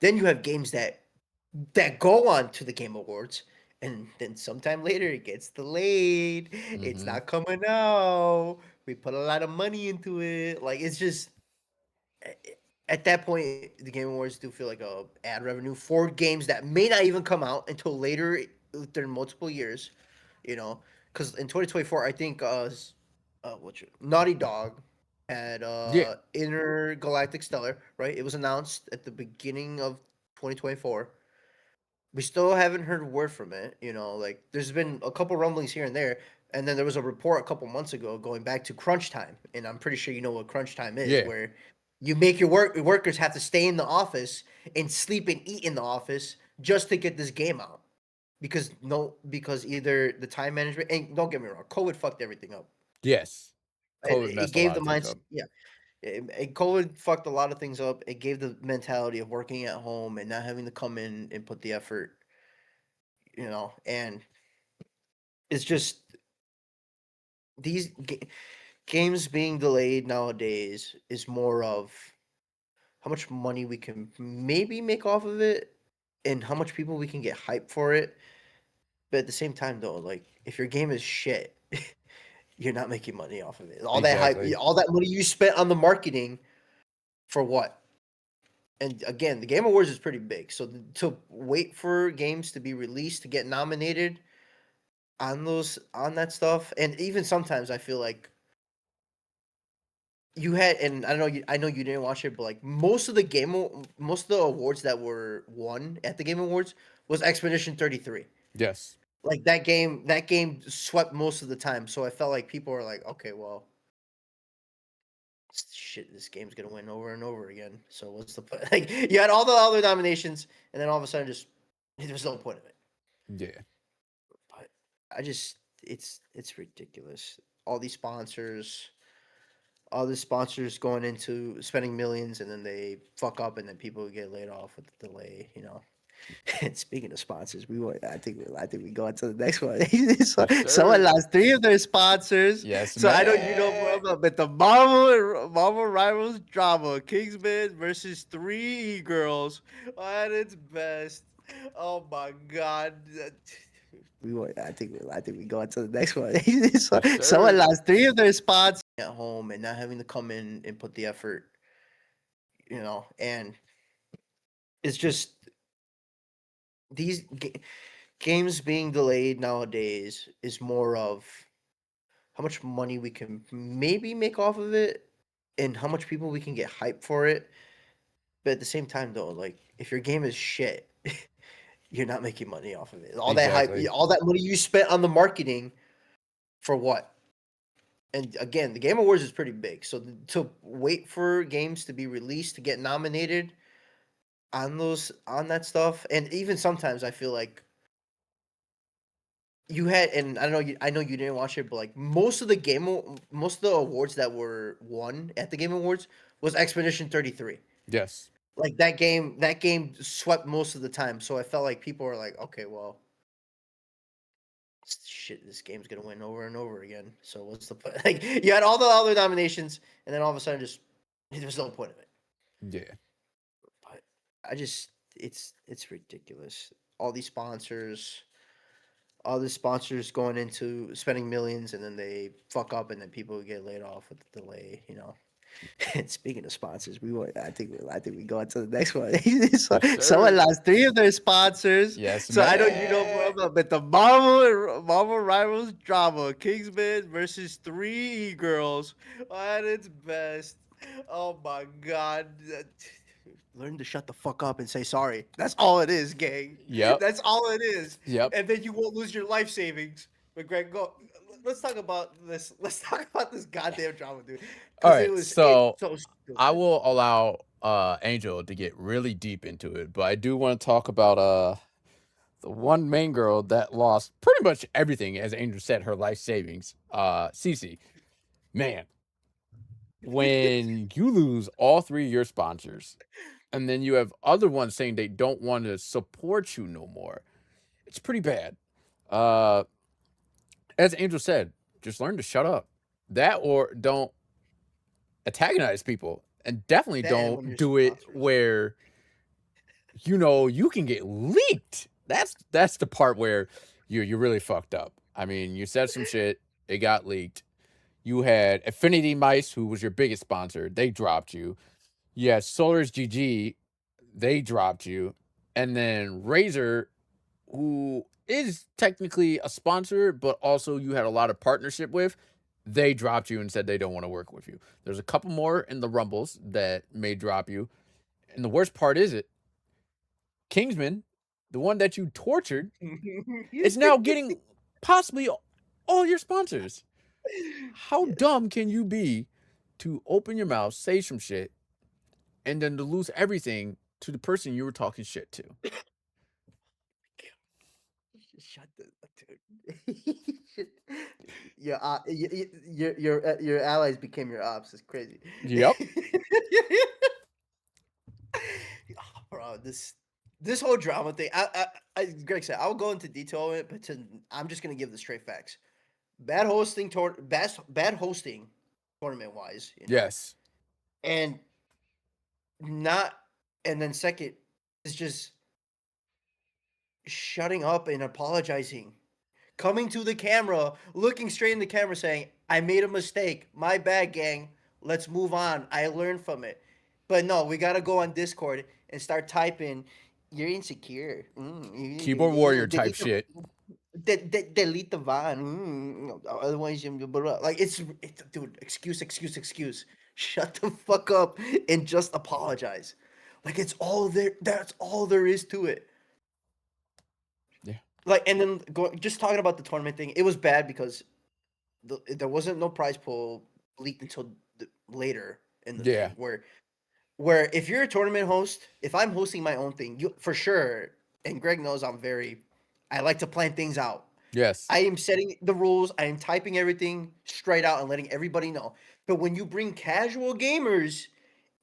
Then you have games that go on to the Game Awards, and then sometime later it gets delayed. It's hmm not coming out. We put a lot of money into it. Like it's just at that point, the Game Awards do feel like a ad revenue for games that may not even come out until later during multiple years. You know, because in 2024, I think Naughty Dog had yeah, Intergalactic Stellar, right? It was announced at the beginning of 2024. We still haven't heard a word from it. You know, like there's been a couple rumblings here and there, and then there was a report a couple months ago going back to crunch time, and I'm pretty sure you know what crunch time is, yeah, where you make your workers have to stay in the office and sleep and eat in the office just to get this game out because either the time management and don't get me wrong, COVID fucked everything up. yes. COVID It messed a gave lot the of things mindset, up. yeah. COVID fucked a lot of things up. It gave the mentality of working at home and not having to come in and put the effort, and it's just these games being delayed nowadays is more of how much money we can maybe make off of it and how much people we can get hyped for it. But at the same time, though, like if your game is shit, you're not making money off of it. All that hype, Exactly. all that money you spent on the marketing for what? And again, the Game Awards is pretty big. So to wait for games to be released to get nominated on that stuff, and even sometimes I feel like you had, and I know you didn't watch it, but like most of the awards that were won at the Game Awards was Expedition 33. Yes. Like that game swept most of the time. So I felt like people were like, okay, well, shit, this game's gonna win over and over again. So what's the point? Like you had all the other nominations, and then all of a sudden, just there's no point of it. Yeah. But I just, it's ridiculous. All these sponsors going into spending millions, and then they fuck up, and then people get laid off with the delay. And speaking of sponsors, I think we go on to the next one. So, Yes, someone sir. lost three of their sponsors. Yes, So I know you know more man. about, but the Marvel Rivals drama, Kingsman versus three girls at its best. Oh my god. I think we go on to the next one. So, Yes, someone sir. lost three of their spots at home and not having to come in and put the effort, and it's just these games being delayed nowadays is more of how much money we can maybe make off of it and how much people we can get hyped for it. But at the same time, though, like if your game is shit, you're not making money off of it. All that hype, Exactly. all that money you spent on the marketing for what? And again, the Game Awards is pretty big, so to wait for games to be released to get nominated on that stuff, and even sometimes I feel like you had, and I know you didn't watch it, but like most of the awards that were won at the Game Awards was Expedition 33. Yes. Like that game swept most of the time, so I felt like people were like, okay, well, shit, this game's gonna win over and over again. So what's the point? Like you had all the other nominations, and then all of a sudden, just there's no point of it. Yeah. But I just, it's ridiculous. All these sponsors, all the sponsors going into spending millions, and then they fuck up, and then people get laid off with the delay. And speaking of sponsors, I think we go on to the next one. So, Yes, someone sir. lost three of their sponsors. Yes, So I know you know more man. about, but the Marvel Rivals drama, Kingsman versus three girls at its best. Oh my god. Learn to shut the fuck up and say sorry. That's all it is, gang. Yep. That's all it is. Yep. And then you won't lose your life savings. But Greg, go. Let's talk about this. Let's talk about this goddamn drama, dude. All Because right. it's So so I stupid. will allow Angel to get really deep into it, but I do want to talk about the one main girl that lost pretty much everything, as Angel said, her life savings. Cece. Man, when you lose all three of your sponsors, and then you have other ones saying they don't want to support you no more, it's pretty bad. Uh, as Angel said, just learn to shut up. That or don't antagonize people, and definitely That and when don't your do it sponsors. where you can get leaked. That's the part where you really fucked up. I mean, you said some shit, it got leaked. You had Affinity Mice, who was your biggest sponsor, they dropped you. You had Solar's GG, they dropped you. And then Razer, who is technically a sponsor, but also you had a lot of partnership with, they dropped you and said they don't want to work with you. There's a couple more in the Rumbles that may drop you. And the worst part is Kingsman, the one that you tortured, is now getting possibly all your sponsors. How Yes. dumb can you be to open your mouth, say some shit, and then to lose everything to the person you were talking shit to? Shut the dude. Your allies became your ops. It's crazy. Yep. Oh, bro, this whole drama thing. Greg said I'll go into detail on it, but I'm just gonna give the straight facts. Bad hosting tournament wise, Yes. and not, and then second is just shutting up and apologizing, coming to the camera, looking straight in the camera, saying, "I made a mistake. My bad, gang. Let's move on. I learned from it." But no, we gotta go on Discord and start typing. You're insecure. Keyboard warrior type Delete the shit. delete the Vine. Otherwise, like it's dude. Excuse. Shut the fuck up and just apologize. Like it's all there. That's all there is to it. Yeah. Like, and then just talking about the tournament thing, it was bad because there wasn't no prize pool leaked until later in the Yeah. thing. Where if you're a tournament host, if I'm hosting my own thing, you for sure. And Greg knows I like to plan things out. Yes. I am setting the rules. I am typing everything straight out and letting everybody know. But when you bring casual gamers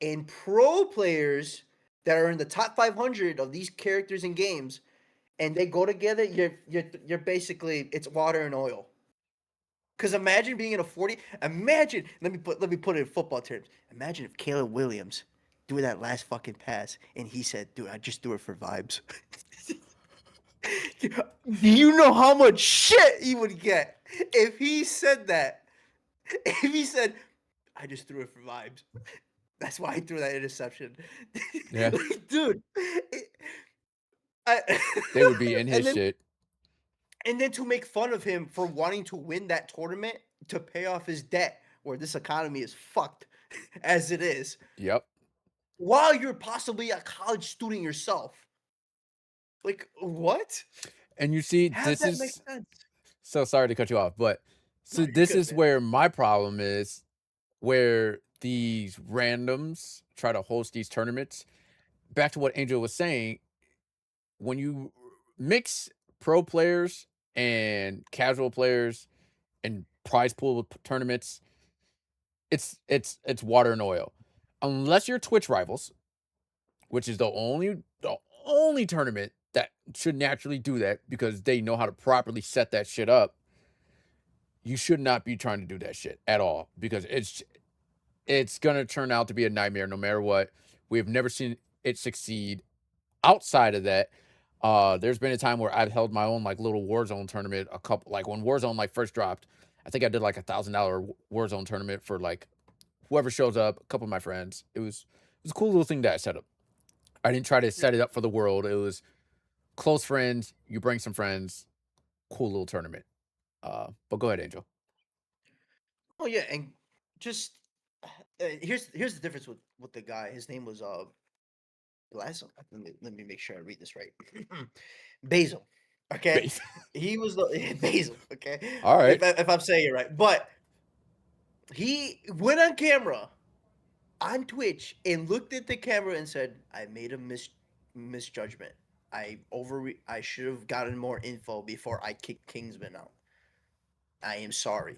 and pro players that are in the top 500 of these characters and games, and they go together, you're basically, it's water and oil. Because imagine being in a 40. Imagine, let me put it in football terms. Imagine if Caleb Williams do that last fucking pass and he said, "Dude, I just threw it for vibes." Do you know how much shit he would get if he said that? If he said, "I just threw it for vibes." That's why I threw that interception. Yeah. Like, dude. I, They would be in and his then shit. and then to make fun of him for wanting to win that tournament to pay off his debt, where this economy is fucked as it is, Yep. while you're possibly a college student yourself. Like, what? And you see, How does this that make is sense? so sorry to cut you off, but No, So you're this good, is man. where my problem is, where these randoms try to host these tournaments. Back to what Angel was saying, when you mix pro players and casual players and prize pool tournaments, it's water and oil. Unless you're Twitch rivals, which is the only tournament that should naturally do that because they know how to properly set that shit up. You should not be trying to do that shit at all because it's gonna turn out to be a nightmare no matter what. We've never seen it succeed. Outside of that, there's been a time where I've held my own like little Warzone tournament. A couple like when Warzone like first dropped, I think I did like $1,000 Warzone tournament for like whoever shows up. A couple of my friends. It was a cool little thing that I set up. I didn't try to Yeah. set it up for the world. It was close friends. You bring some friends. Cool little tournament. But go ahead, Angel. Oh yeah, and just here's the difference with the guy. His name was last. Let me make sure I read this right. Basil. Okay, Base. he was the Basil. Okay, All right. if I'm saying it right, but he went on camera on Twitch and looked at the camera and said, "I made a misjudgment. I should have gotten more info before I kicked Kingsman out. I am sorry."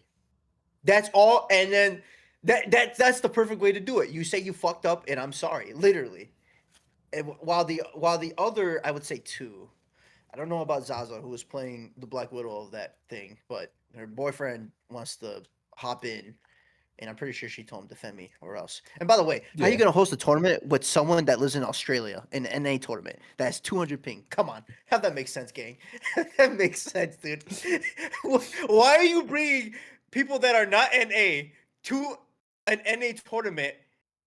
That's all, and then that's the perfect way to do it. You say you fucked up, and I'm sorry, literally. And while the other, I would say two. I don't know about Zaza, who was playing the Black Widow of that thing, but her boyfriend wants to hop in, and I'm pretty sure she told him defend me or else. And by the way, how are you Yeah. gonna host a tournament with someone that lives in Australia, an NA tournament that's 200 ping? Come on, have that make sense, gang? That makes sense, dude. Why are you bringing people that are not NA to an NA tournament,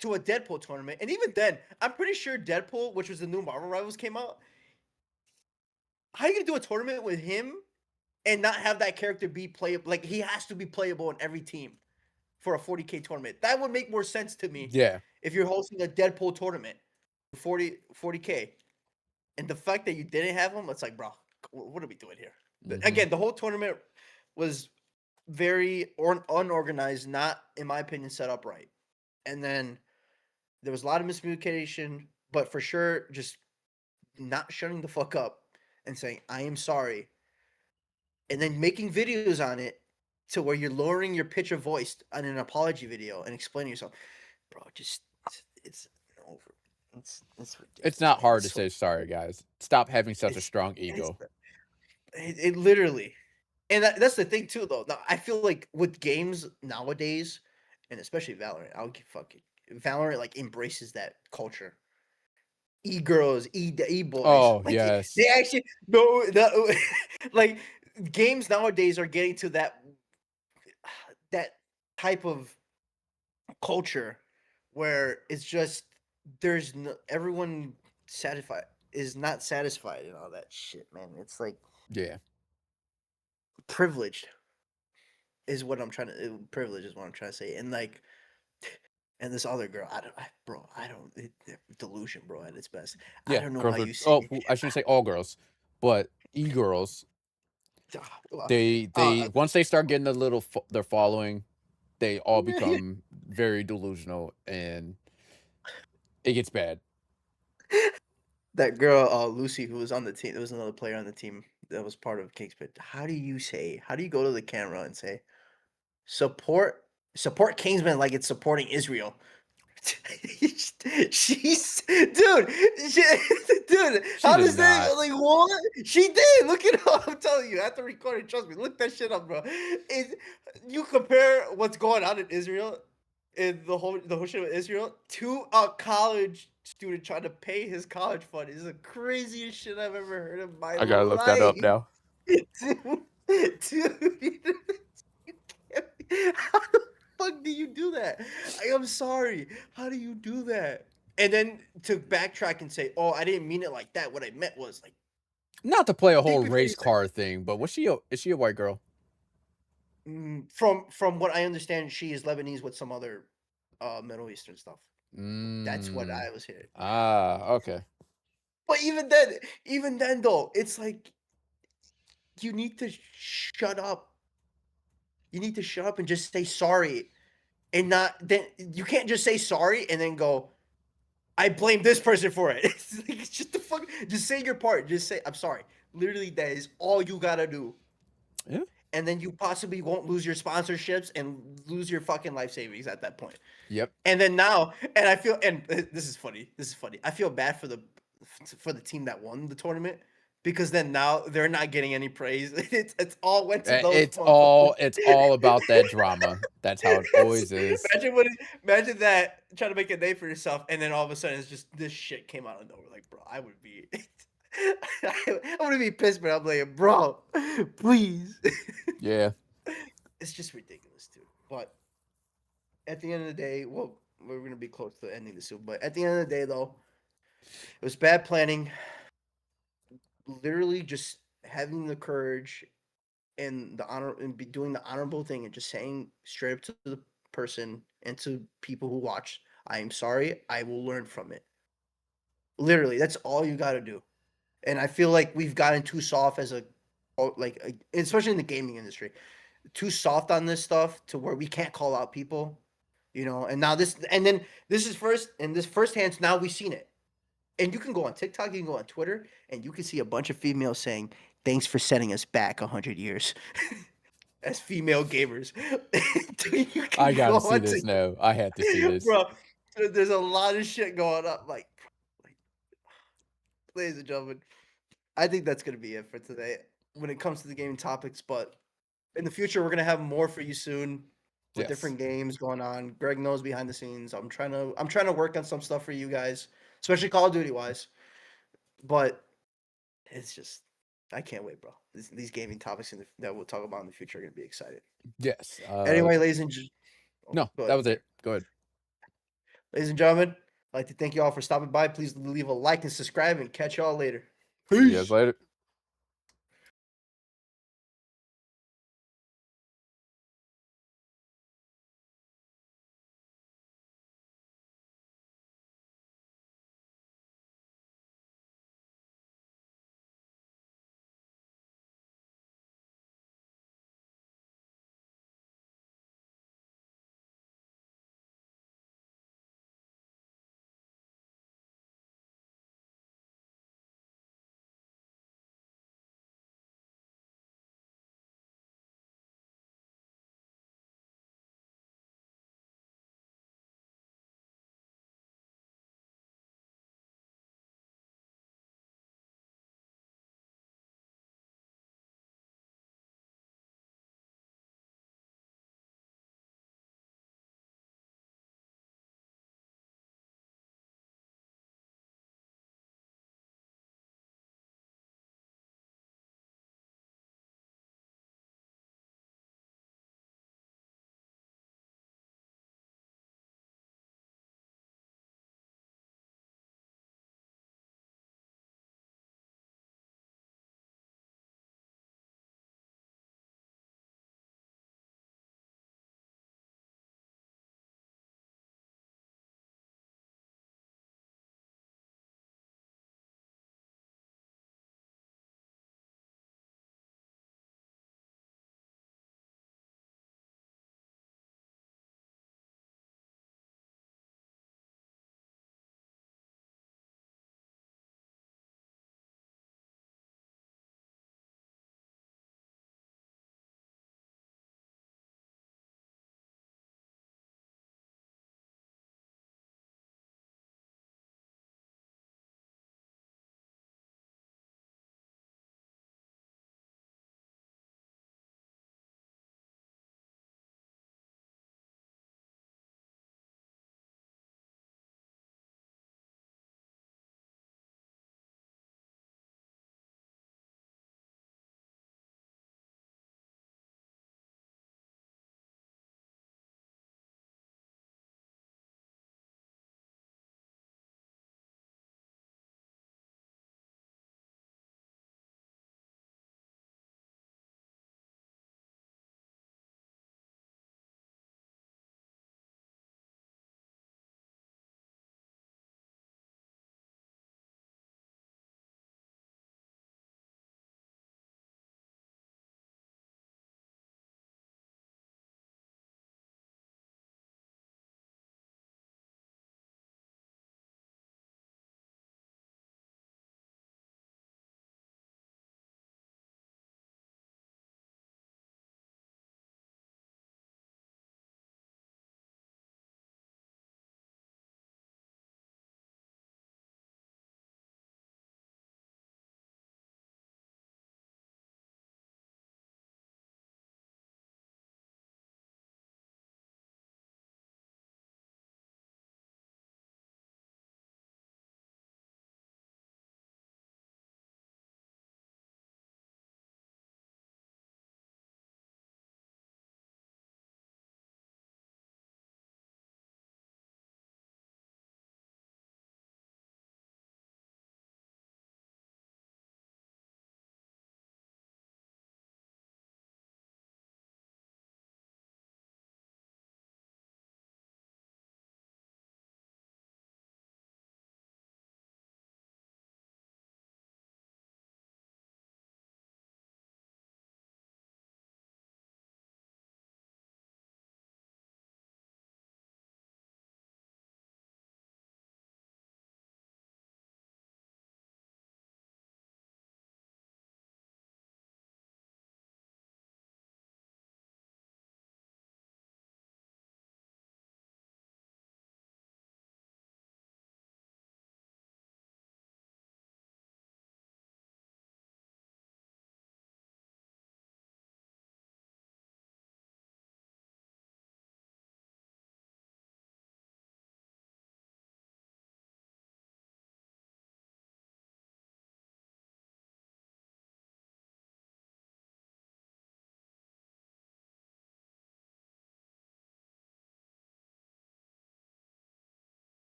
to a Deadpool tournament? And even then, I'm pretty sure Deadpool, which was the new Marvel Rivals, came out. How are you gonna do a tournament with him and not have that character be playable? Like, he has to be playable in every team for a 40K tournament. That would make more sense to me Yeah. if you're hosting a Deadpool tournament, 40K. And the fact that you didn't have him, it's like, bro, what are we doing here? Hmm. Again, the whole tournament was very unorganized, not, in my opinion, set up right. And then there was a lot of miscommunication, but for sure, just not shutting the fuck up and saying, I am sorry. And then making videos on it to where you're lowering your pitch of voice on an apology video and explaining yourself. Bro, just it's over. It's It's ridiculous, not man. hard It's to so say sorry, guys. Stop having such a it's strong it's ego. it literally, and that's the thing too, though. Now I feel like with games nowadays, and especially Valorant, I'll give fucking Valorant like embraces that culture. E girls, e boys, Oh like they yes. actually no the like games nowadays are getting to that type of culture where it's just there's no, everyone satisfied is not satisfied and all that shit, man. It's like Yeah. privileged is what I'm trying to privilege is what I'm trying to say. And like and this other girl, bro, I don't delusion, bro, at its best. I Yeah. don't know how Girls are you say I shouldn't say all girls, but e-girls, uh, they once they start getting a little their following, they all uh, become very delusional and it gets bad. that girl, Lucy, who was on the team. There was another player on the team that was part of King's Pit. How do you go to the camera and say, support Kingsman like it's supporting Israel? She's dude, she, dude. She How did does that not. like what? She did. Look it up. I'm telling you, after recording, trust me. Look that shit up, bro. You compare what's going on in Israel, in the whole shit with Israel, to a college student trying to pay his college fund. Is the craziest shit I've ever heard in my I gotta look that life, up now. dude. Dude, how the fuck do you do that? I am sorry. How do you do that? And then to backtrack and say, "Oh, I didn't mean it like that. What I meant was like, Not to play a whole think before you race say." car thing, but is she a white girl? From what I understand, she is Lebanese with some other Middle Eastern stuff. That's what Mm. I was hearing. Ah, okay. But even then though, it's like you need to shut up you need to shut up and just say sorry, and not then you can't just say sorry and then go, I blame this person for it. It's like, just the fuck, just say your part. Just say, I'm sorry. Literally, that is all you gotta do. Yeah. And then you possibly won't lose your sponsorships and lose your fucking life savings at that point. Yep. And then now, and I feel, and this is funny. This is funny. I feel bad for the team that won the tournament because then now they're not getting any praise. It's all went to those motherfuckers. It's all about that drama. That's how it Yes. always is. Imagine that trying to make a name for yourself, and then all of a sudden it's just this shit came out of nowhere. Like, bro, I would be, I would be pissed, but I'm like, bro, please. Yeah. It's just ridiculous, dude. But at the end of the day, well, we're gonna be close to ending this soon. But at the end of the day, though, it was bad planning. Literally, just having the courage and the honor and be doing the honorable thing and just saying straight up to the person and to people who watch, I am sorry. I will learn from it. Literally, that's all you got to do. And I feel like we've gotten too soft as especially in the gaming industry, too soft on this stuff to where we can't call out people, And now this is firsthand. Now we've seen it, and you can go on TikTok, you can go on Twitter, and you can see a bunch of females saying, "Thanks for setting us back 100 years." As female gamers, you I can gotta go see on this now. I had to see this. bro. There's a lot of shit going up. Like, ladies and gentlemen, I think that's gonna be it for today when it comes to the gaming topics. But in the future, we're gonna have more for you soon with Yes. different games going on. Greg knows behind the scenes. I'm trying to work on some stuff for you guys, especially Call of Duty wise. But it's just I can't wait, bro. These gaming topics that we'll talk about in the future are gonna be exciting. Yes. Anyway, No, that was it. Go ahead. Ladies and gentlemen, I'd like to thank you all for stopping by. Please leave a like and subscribe, and catch y'all later. See you guys later.